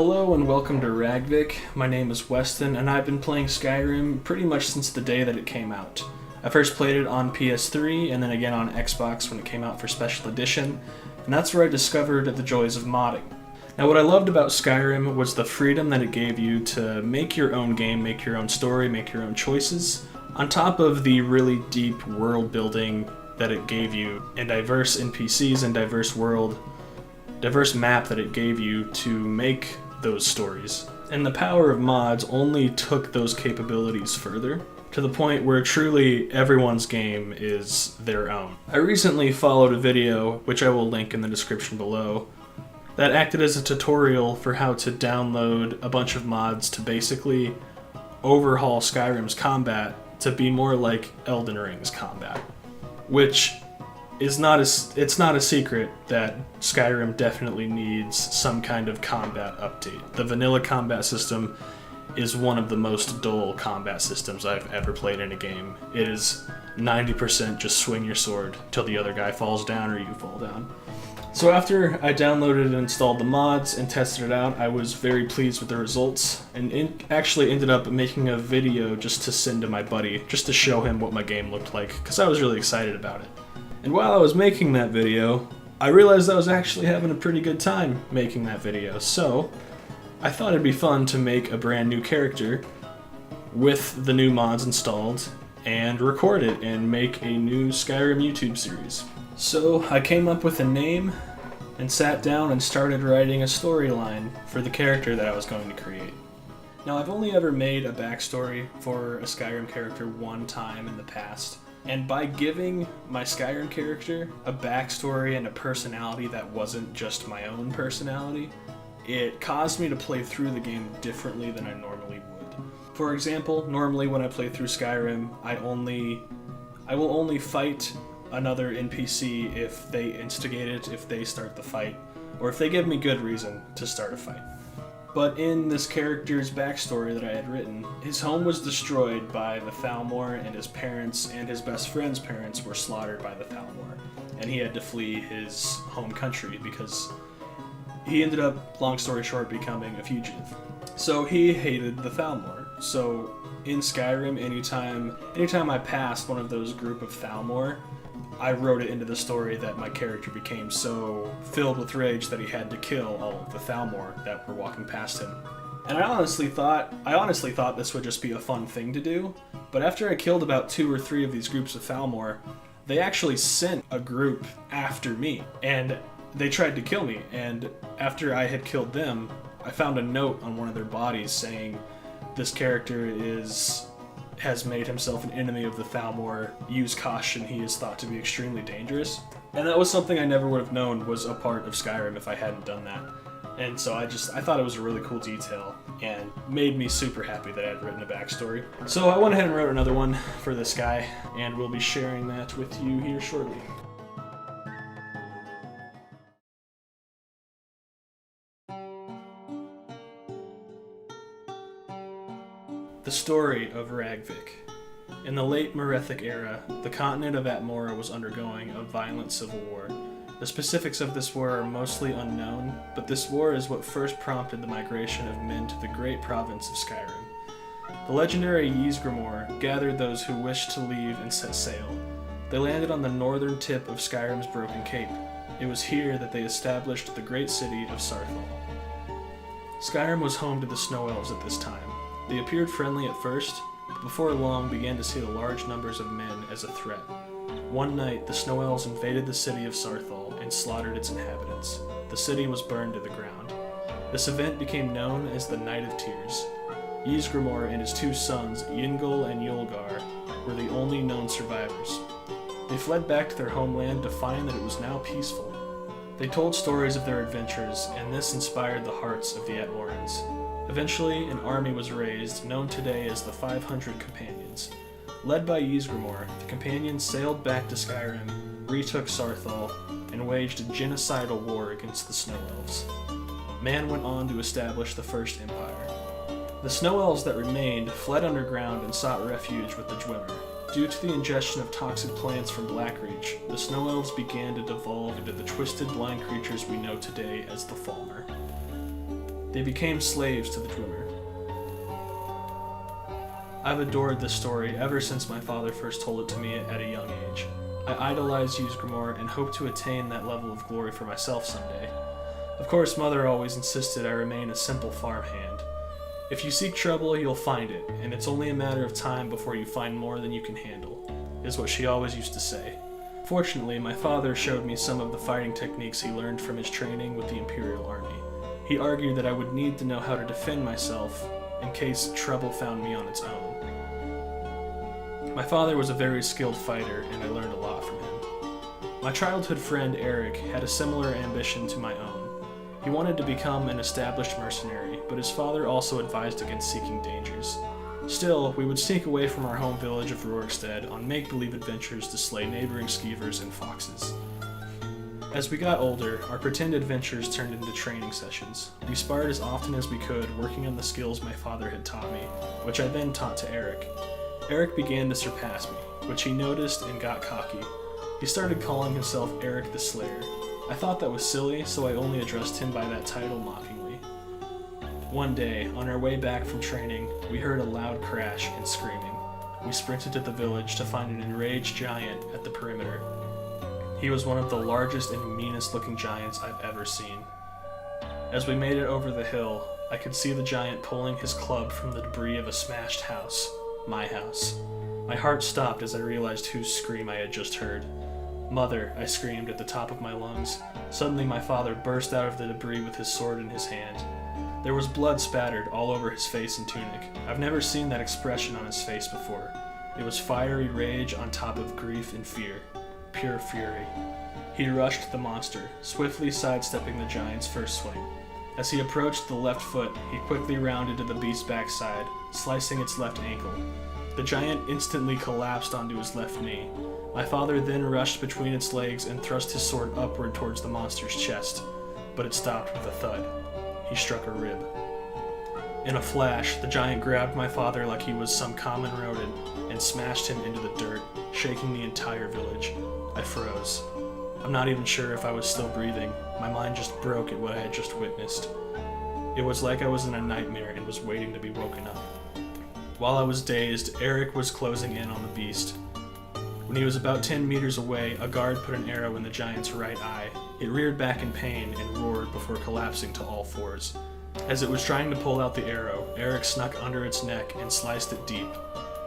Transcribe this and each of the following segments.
Hello and welcome to Ragvik. My name is Weston and I've been playing Skyrim pretty much since the day that it came out. I first played it on PS3 and then again on Xbox when it came out for Special Edition, and that's where I discovered the joys of modding. Now what I loved about Skyrim was the freedom that it gave you to make your own game, make your own story, make your own choices, on top of the really deep world building that it gave you, and diverse NPCs and diverse map that it gave you to make those stories. And the power of mods only took those capabilities further, to the point where truly everyone's game is their own. I recently followed a video, which I will link in the description below, that acted as a tutorial for how to download a bunch of mods to basically overhaul Skyrim's combat to be more like Elden Ring's combat. Which it's not a secret that Skyrim definitely needs some kind of combat update. The vanilla combat system is one of the most dull combat systems I've ever played in a game. It is 90% just swing your sword till the other guy falls down or you fall down. So after I downloaded and installed the mods and tested it out, I was very pleased with the results, and actually ended up making a video just to send to my buddy, just to show him what my game looked like, because I was really excited about it. And while I was making that video, I realized I was actually having a pretty good time making that video, so I thought it'd be fun to make a brand new character with the new mods installed and record it and make a new Skyrim YouTube series. So I came up with a name and sat down and started writing a storyline for the character that I was going to create. Now I've only ever made a backstory for a Skyrim character one time in the past, and by giving my Skyrim character a backstory and a personality that wasn't just my own personality, it caused me to play through the game differently than I normally would. For example, normally when I play through Skyrim, I will only fight another NPC if they instigate it, if they start the fight, or if they give me good reason to start a fight. But in this character's backstory that I had written, his home was destroyed by the Thalmor, and his parents and his best friend's parents were slaughtered by the Thalmor, and he had to flee his home country because he ended up, long story short, becoming a fugitive. So he hated the Thalmor. So in Skyrim, anytime I passed one of those group of Thalmor, I wrote it into the story that my character became so filled with rage that he had to kill all of the Thalmor that were walking past him. And I honestly thought this would just be a fun thing to do, but after I killed about 2 or 3 of these groups of Thalmor, they actually sent a group after me, and they tried to kill me, and after I had killed them, I found a note on one of their bodies saying, "This character has made himself an enemy of the Thalmor. Use caution, he is thought to be extremely dangerous." And that was something I never would have known was a part of Skyrim if I hadn't done that. And so I thought it was a really cool detail and made me super happy that I had written a backstory. So I went ahead and wrote another one for this guy, and we'll be sharing that with you here shortly. The story of Ragvik. In the late Merethic era, the continent of Atmora was undergoing a violent civil war. The specifics of this war are mostly unknown, but this war is what first prompted the migration of men to the great province of Skyrim. The legendary Ysgramor gathered those who wished to leave and set sail. They landed on the northern tip of Skyrim's Broken Cape. It was here that they established the great city of Saarthal. Skyrim was home to the Snow Elves at this time. They appeared friendly at first, but before long began to see the large numbers of men as a threat. One night, the Snow Elves invaded the city of Saarthal and slaughtered its inhabitants. The city was burned to the ground. This event became known as the Night of Tears. Ysgramor and his 2 sons, Yingol and Yolgar, were the only known survivors. They fled back to their homeland to find that it was now peaceful. They told stories of their adventures, and this inspired the hearts of the Atmorans. Eventually, an army was raised, known today as the 500 Companions. Led by Ysgramor, the Companions sailed back to Skyrim, retook Saarthal, and waged a genocidal war against the Snow Elves. Man went on to establish the First Empire. The Snow Elves that remained fled underground and sought refuge with the Dwemer. Due to the ingestion of toxic plants from Blackreach, the Snow Elves began to devolve into the twisted, blind creatures we know today as the Falmer. They became slaves to the drummer. I've adored this story ever since my father first told it to me at a young age. I idolize Ysgramor and hope to attain that level of glory for myself someday. Of course, Mother always insisted I remain a simple farmhand. If you seek trouble, you'll find it, and it's only a matter of time before you find more than you can handle, is what she always used to say. Fortunately, my father showed me some of the fighting techniques he learned from his training with the Imperial Army. He argued that I would need to know how to defend myself in case trouble found me on its own. My father was a very skilled fighter, and I learned a lot from him. My childhood friend Eric had a similar ambition to my own. He wanted to become an established mercenary, but his father also advised against seeking dangers. Still, we would sneak away from our home village of Rorikstead on make-believe adventures to slay neighboring skeevers and foxes. As we got older, our pretend adventures turned into training sessions. We sparred as often as we could, working on the skills my father had taught me, which I then taught to Eric. Eric began to surpass me, which he noticed and got cocky. He started calling himself Eric the Slayer. I thought that was silly, so I only addressed him by that title mockingly. One day, on our way back from training, we heard a loud crash and screaming. We sprinted to the village to find an enraged giant at the perimeter. He was one of the largest and meanest looking giants I've ever seen. As we made it over the hill, I could see the giant pulling his club from the debris of a smashed house. My house. My heart stopped as I realized whose scream I had just heard. "Mother," I screamed at the top of my lungs. Suddenly my father burst out of the debris with his sword in his hand. There was blood spattered all over his face and tunic. I've never seen that expression on his face before. It was fiery rage on top of grief and fear. Pure fury. He rushed the monster, swiftly sidestepping the giant's first swing. As he approached the left foot, he quickly rounded to the beast's backside, slicing its left ankle. The giant instantly collapsed onto his left knee. My father then rushed between its legs and thrust his sword upward towards the monster's chest, but it stopped with a thud. He struck a rib. In a flash, the giant grabbed my father like he was some common rodent and smashed him into the dirt, shaking the entire village. I froze. I'm not even sure if I was still breathing. My mind just broke at what I had just witnessed. It was like I was in a nightmare and was waiting to be woken up. While I was dazed, Eric was closing in on the beast. When he was about 10 meters away, a guard put an arrow in the giant's right eye. It reared back in pain and roared before collapsing to all fours. As it was trying to pull out the arrow, Eric snuck under its neck and sliced it deep.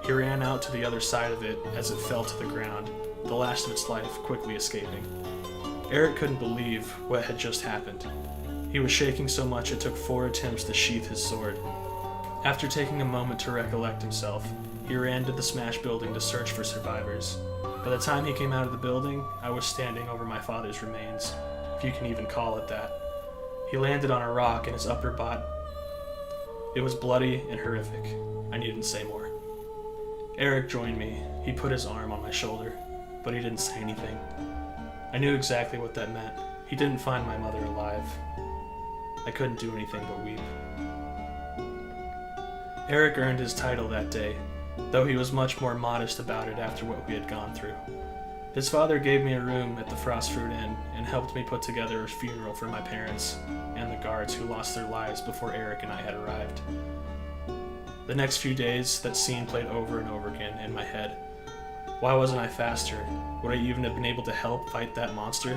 He ran out to the other side of it as it fell to the ground, the last of its life quickly escaping. Eric couldn't believe what had just happened. He was shaking so much it took 4 attempts to sheath his sword. After taking a moment to recollect himself, he ran to the smashed building to search for survivors. By the time he came out of the building, I was standing over my father's remains, if you can even call it that. He landed on a rock in his upper body. It was bloody and horrific. I needn't say more. Eric joined me. He put his arm on my shoulder, but he didn't say anything. I knew exactly what that meant. He didn't find my mother alive. I couldn't do anything but weep. Eric earned his title that day, though he was much more modest about it after what we had gone through. His father gave me a room at the Frostfruit Inn and helped me put together a funeral for my parents and the guards who lost their lives before Eric and I had arrived. The next few days, that scene played over and over again in my head. Why wasn't I faster? Would I even have been able to help fight that monster?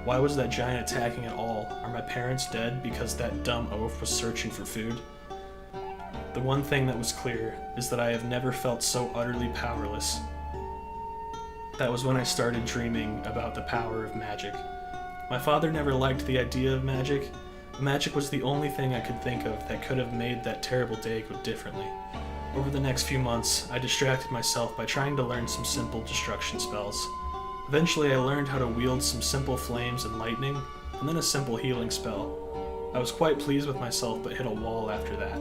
Why was that giant attacking at all? Are my parents dead because that dumb oaf was searching for food? The one thing that was clear is that I have never felt so utterly powerless. That was when I started dreaming about the power of magic. My father never liked the idea of magic. Magic was the only thing I could think of that could have made that terrible day go differently. Over the next few months, I distracted myself by trying to learn some simple destruction spells. Eventually, I learned how to wield some simple flames and lightning, and then a simple healing spell. I was quite pleased with myself, but hit a wall after that.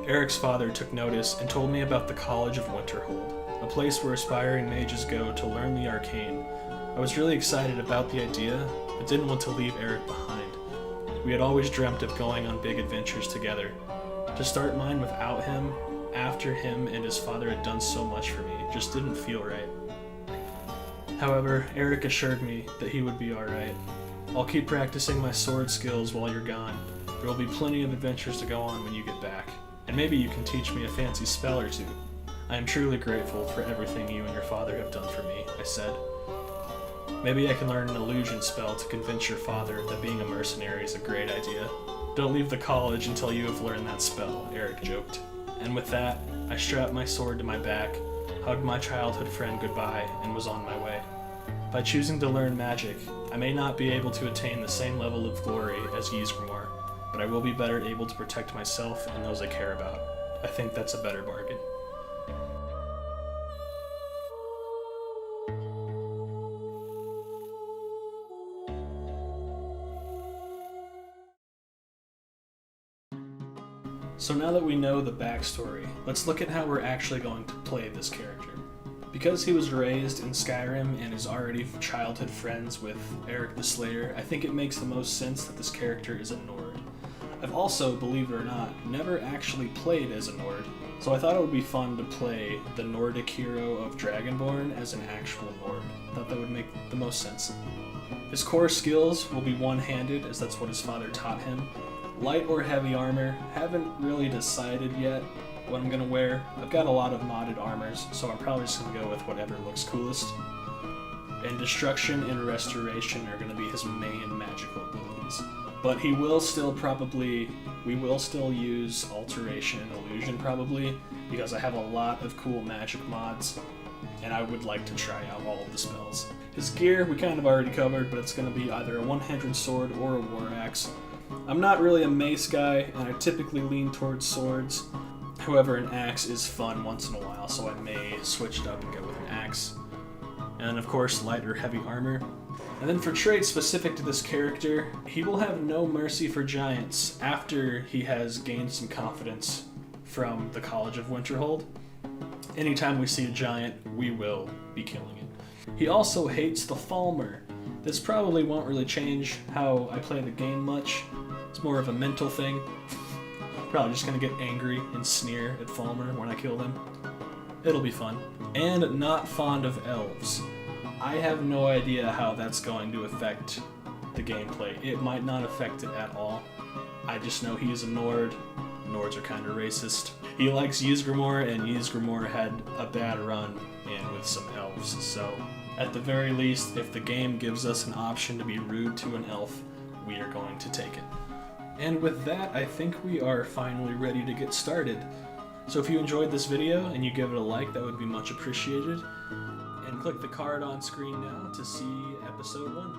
Eric's father took notice and told me about the College of Winterhold, a place where aspiring mages go to learn the arcane. I was really excited about the idea, but didn't want to leave Eric behind. We had always dreamt of going on big adventures together. To start mine without him, after him and his father had done so much for me, just didn't feel right. However, Eric assured me that he would be alright. "I'll keep practicing my sword skills while you're gone. There will be plenty of adventures to go on when you get back, and maybe you can teach me a fancy spell or two. I am truly grateful for everything you and your father have done for me," I said. "Maybe I can learn an illusion spell to convince your father that being a mercenary is a great idea." "Don't leave the college until you have learned that spell," Eric joked. And with that, I strapped my sword to my back, hugged my childhood friend goodbye, and was on my way. By choosing to learn magic, I may not be able to attain the same level of glory as Ysgramor, but I will be better able to protect myself and those I care about. I think that's a better bargain. So now that we know the backstory, let's look at how we're actually going to play this character. Because he was raised in Skyrim and is already childhood friends with Eric the Slayer, I think it makes the most sense that this character is a Nord. I've also, believe it or not, never actually played as a Nord, so I thought it would be fun to play the Nordic hero of Dragonborn as an actual Nord. I thought that would make the most sense. His core skills will be one-handed, as that's what his father taught him. Light or heavy armor, haven't really decided yet what I'm gonna wear. I've got a lot of modded armors, so I'm probably just gonna go with whatever looks coolest. And destruction and restoration are gonna be his main magical abilities. But we will still use alteration and illusion probably, because I have a lot of cool magic mods, and I would like to try out all of the spells. His gear we kind of already covered, but it's gonna be either a one-handed sword or a war axe. I'm not really a mace guy, and I typically lean towards swords. However, an axe is fun once in a while, so I may switch it up and go with an axe. And of course, light or heavy armor. And then for traits specific to this character, he will have no mercy for giants after he has gained some confidence from the College of Winterhold. Anytime we see a giant, we will be killing it. He also hates the Falmer. This probably won't really change how I play the game much. It's more of a mental thing. Probably just gonna get angry and sneer at Falmer when I kill them. It'll be fun. And not fond of elves. I have no idea how that's going to affect the gameplay. It might not affect it at all. I just know he's a Nord. Nords are kind of racist. He likes Ysgramor, and Ysgramor had a bad run in with some elves, so at the very least, if the game gives us an option to be rude to an elf, we are going to take it. And with that, I think we are finally ready to get started. So if you enjoyed this video and you give it a like, that would be much appreciated. And click the card on screen now to see episode 1.